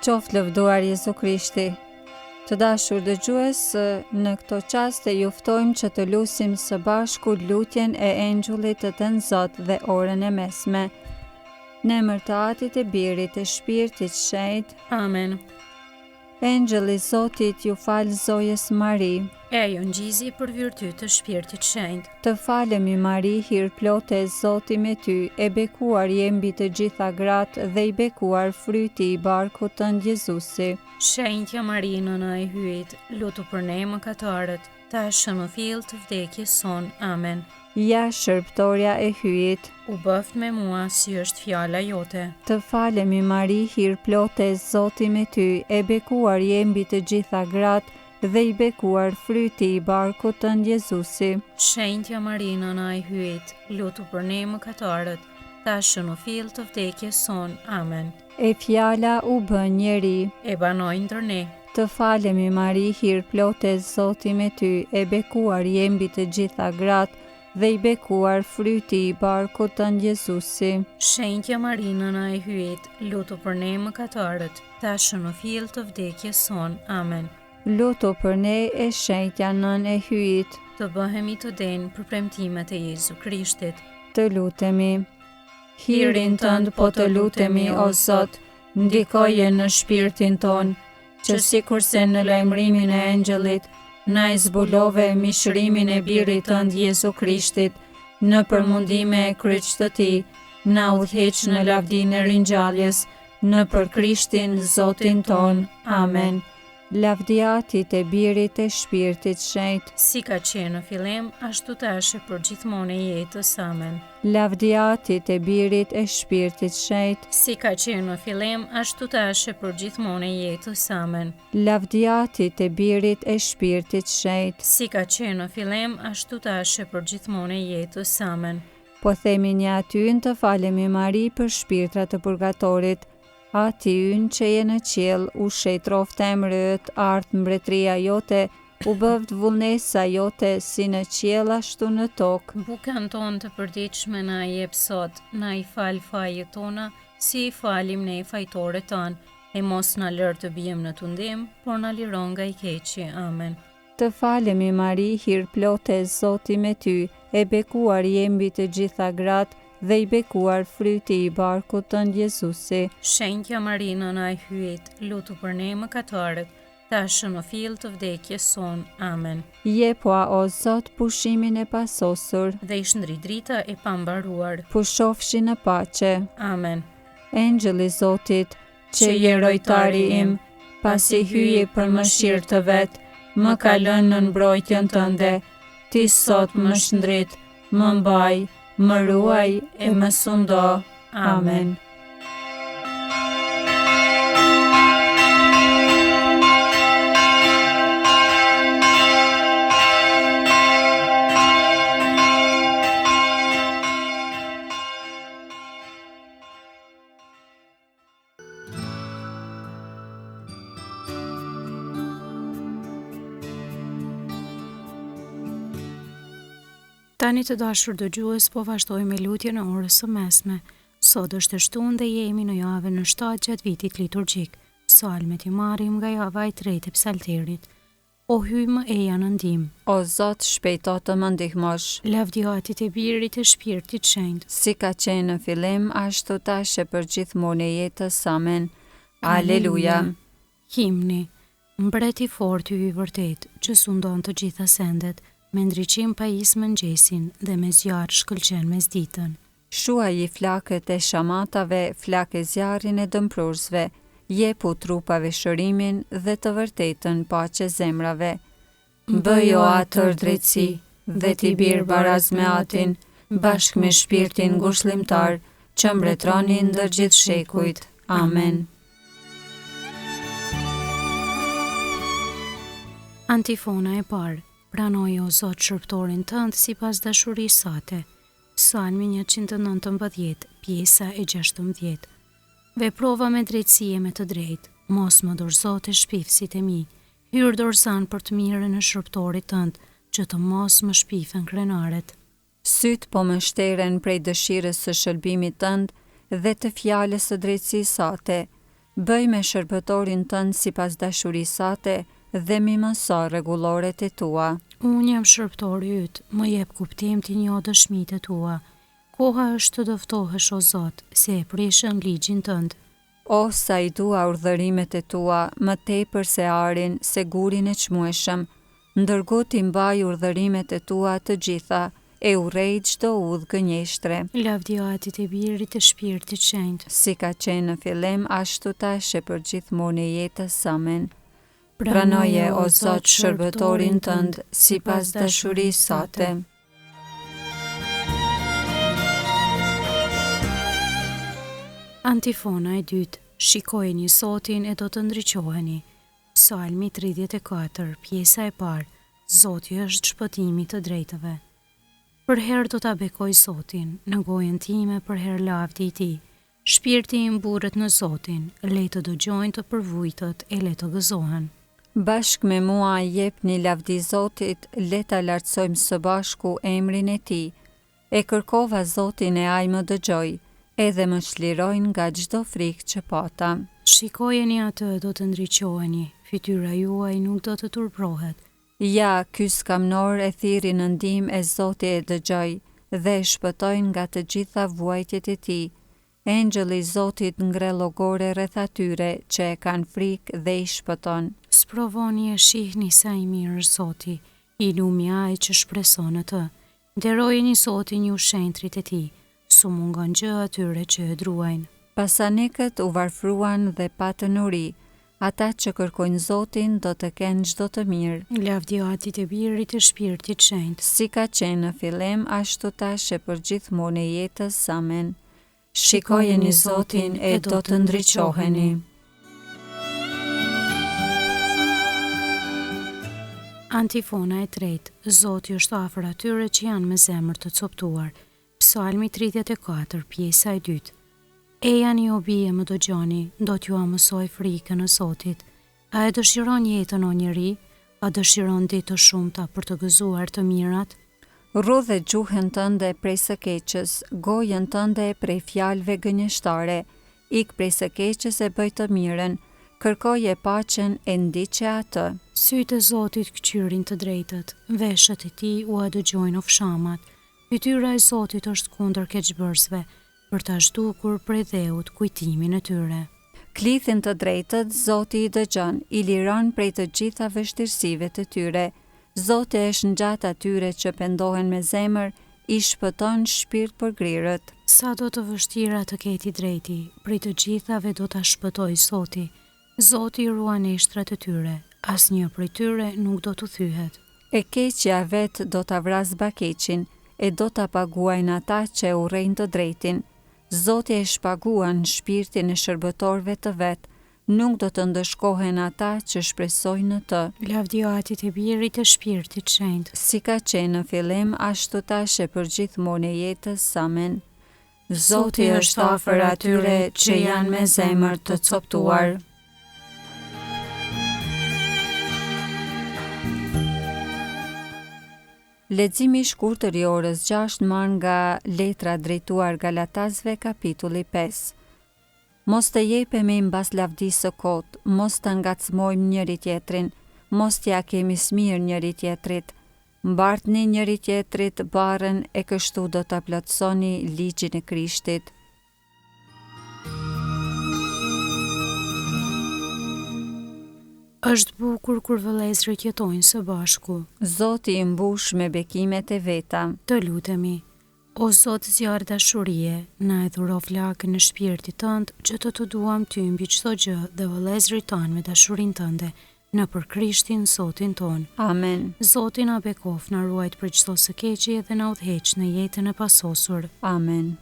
Qoftë lëvduar Jezu Krishti. Të dashur dëgjues, në këto çaste ju ftojmë që të lutim së bashku lutjen e engjullit të Zot dhe orën e mesme. Në emër të Atit e Birit e Shpirtit Shenjtë. Amen. Engjëlli i Zotit ju fal zojës Mari. E ju ngjizi për virtyt të Shpirtit Shenjtë. Të falemi Mari, hir plote e Zoti me ty, e bekuar je mbi të gjitha gratë dhe i bekuar fryti i barkut tënd Jezusi. Shenjtja Mari, nëna e hyjit, lutu për ne mëkatarët, tashmë në fill të vdekjes son. Amen. Ja shërbëtorja e hyjit, U bëft me mua si është fjala jote. të falemi Mari, hir plote e Zoti me ty, e bekuar je mbi të gjitha gratë dhe i bekuar fryti i barkut tënd Jezusi. Shenjtja Mari, nëna e hyjit, lutu për ne mëkatarët, tashmë në fill të vdekjes son. Amen. E fjala u bë njeri. E banoi ndër ne. Të falemi Mari, hir plote e Zoti me ty, e bekuar je mbi të gjitha gratë dhe i bekuar fryti i barkut tënd Jezusi. Shenjtja Mari, nëna e hyjit, lutu për ne mëkatarët, tashmë në fill të vdekjes son. Amen. Lutu për ne e shenjtja nën e hyjit, Të bëhemi të denjë për premtimet e Jezu Krishtit. të lutemi. Hirin tënd po të lutemi o Zot, ndikoje në shpirtin ton, që sikurse në lajmërimin e engjëllit, na e zbulove mishërimin e birit tënd Jezu Krishtit, në përmundime e kryqit të tij, na udhëheq në lavdinë e ringjalljes, në për Krishtin Zotin ton. Amen. Lavdia Atit e Birit e Shpirtit Shenjtë. Si ka qenë në fillim, ashtu tash e për gjithmonë e jetës. Amen. Lavdia Atit e Birit e Shpirtit Shenjtë. Si ka qenë në fillim, ashtu tash e për gjithmonë e jetës. Amen. Lavdia Atit e Birit e Shpirtit Shenjtë. Si ka qenë në fillim, ashtu tash e për gjithmonë e jetës. Amen. Po themi një atyën të falemi Mari për shpirtrat të purgatorit. Ati ynë që je në qiell, u shejtroft emrët, art mbretëria jote, u bëvd vullnesa jote si në qiell ashtu në tokë. Bukën tonë të përditshme na i jep sot, na i fal fajet tona, si i falim ne fajtorët tanë, e mos na lër të bijmë në tundim, por na liron nga i keqi. Amen. Të falemi Mari, hir plote e Zoti me ty, e bekuar je mbi të gjitha gratë dhe i bekuar fryti i barkut tënd Jezusi. Shenjtja Mari, nëna e hyjit, lutu për ne mëkatarët, tashmë në fill të vdekjes son. Amen. Jepua o Zot pushimin e pasosur, Dhe i shndri drita e pambaruar. pushofshi në paqe. Amen. Engjëlli i Zotit, që je rojtari im, pasi hyje për mëshirë të vet, më ka lënë në mbrojtjen tënde. Ti sot më shndrit, më mbaj, më ruaj e më sundo. Amen. Tani të dashur dëgjues, po vazhdojmë me lutjen e orës së mesme. Sot është e shtunë dhe jemi në javën në 7 gjatë vitit liturgjik. Psalmet i marrim nga java e 3 e psalterit. O hyj më eja në ndihmë. O Zot, shpejto të më ndihmosh. Lavdia Atit e Birit e Shpirtit Shenjtë. Si ka qenë në fillim, ashtu tash e për gjithmonë e jetës. Amen. Aleluja. Himni. Mbreti fort i vërtet, që sundon të gjitha sendet, me ndriqim pajis mëngjesin dhe me zjarë shkëlqen mes ditën. Shuaj i flakët e shamatave, flakë zjarrin e dëmprursve, jepu trupave shërimin dhe të vërtetën paqe zemrave. Bëjo atër drejtësi dhe t'i birë baraz me atin, bashk me shpirtin ngushëllimtar, që mbretronin ndër gjithë shekujt. Amen. Antifona e parë. Pranoj o Zot shërbëtorin tënd sipas dashurisë sate. Psalmi 119, pjesa e 16. Veprova me drejtësi e me të drejtë, mos më dorëzote shpifësit e mi. Hyr dorëzan për të mirën e shërbëtorit tënd, që të mos më shpifen krenaret. Syt po më shteren prej dëshirës së shëlbimit tënd dhe të fjalës së drejtësisë sate. Bëj me shërbëtorin tënd sipas dashurisë sate dhe mi mëso rregulloret e tua. Unë jam shërbëtori yt, më jep kuptim ti njoh dëshmitë tua. Koha është të dëftohesh o Zot, se e prishën ligjin tënd. O sa i dua urdhërimet e tua, më tepër se arin, se gurin e çmueshëm. Ndërkohë ti mbaj urdhërimet e tua të gjitha, e urrej çdo udhë gënjeshtre. Lavdiatit e Birit të Shpirtit Shenjtë, Si ka qenë në fillim, ashtu tash e për gjithmonë e jetës. Amen. Pranoje o Zot shërbëtorin tënd sipas dashurisë sate. Antifona e dytë, shikojeni Zotin e do të ndriqoheni. Psalmi 34, pjesa e parë, Zoti është shpëtimi të drejtëve. Për herë do ta bekoj Zotin, në gojën time për herë lavdi i tij. Shpirti im burret në Zotin, le të dëgjojnë të përvujtët e le të gëzohen. Bashk me mua jepni lavdi Zotit, le ta lartësojmë së bashku emrin e tij. E kërkova Zotin e ai më dëgjoi, edhe më çlirojnë nga çdo frikë që pata. Shikojeni atë do të ndriqoheni, fytyra juaj nuk do të turprohet. Ja, ky skamnor e thirrri në ndihmë e Zoti e dëgjoi dhe e shpëtoi nga të gjitha vuajtjet e tij. Engjëlli i Zotit ngre llogore rreth atyre që e kanë frikë dhe i shpëton. Sprovoni e shihni sa i mirë është Zoti, i lumi ai që shpreson në të. Nderojeni Zotin ju shenjtrit e tij, su mungon gjë atyre që e druajnë. Pasanikët u varfruan dhe patën uri. Ata që kërkojnë Zotin do të kenë çdo të mirë. Lavdiatit e Birit të Shpirtit Shenjtë, Si ka qenë në fillim, ashtu tash e për gjithmonë e jetës. Amen. Shikojeni Zotin e do të ndriqoheni. Antifona e tretë, Zoti është afër atyre që janë me zemër të coptuar. Psalmi 34, pjesa e dytë. Ejani o bie më dëgjoni, do t'ju amësoj frikën e Zotit. A e dëshiron jetën o njeri? A dëshiron ditë të shumta për të gëzuar të mirat? Rrudhe gjuhën tënde prej së keqës, gojën tënde prej fjalëve gënjeshtare. Ik prej së keqës e bëj të mirën, kërkoje paqen e ndiqe atë. Sytë e Zotit këqyrin të drejtët, veshët e tij u dëgjojnë ofshamat. Fytyra e Zotit është kundër keqbërësve, për ta zhdukur prej dheut kujtimin e tyre. Klithin të drejtët Zoti i dëgjon, i liron prej të gjitha vështirësive të tyre. Zoti është ngjat atyre që pendohen me zemër, i shpëton shpirt për grirët. Sa do të vështira të ketë i drejti, prej të gjithave do ta shpëtoj Zoti. Zoti i ruan eshtrat e tyre, asnjë prej tyre nuk do të thyhet. E keqja vet do ta vras bakeqin, e do ta paguajnë ata që e urrejnë të drejtin. Zoti e shpaguan shpirtin e shërbëtorëve të vet, nuk do të ndëshkohen ata që shpresojnë në të. Lavdiatit e Birit të Shpirtit Shenjtë, Si ka qenë në fillim, ashtu tash e për gjithmonë e jetës. Amen. Zoti është afër atyre që janë me zemër të coptuar. Leximi i shkurtër i orës 6 marrë nga letra drejtuar Galatazëve kapitulli 5. Mos të jepemi mbas lavdisë së kotë, mos të ngacmojmë njëri tjetrin, mos t'ja kemi smir njëri tjetrit. Mbartni njëri tjetrit barën e kështu do ta plotësoni ligjin e Krishtit. është bukur kur vëllezërit jetojnë së bashku. Zoti i mbush me bekimet e veta. Të lutemi, o Zot zjarr dashurie, na e dhuro flakën në shpirtit tënd që të duam ty mbi çdo gjë dhe vëllezërit tanë me dashurinë tënde, në për Krishtin Zotin ton. Amen. Zoti na bekof, na ruajt për çdo së keqi dhe na udhëheq në jetën e pasosur. Amen.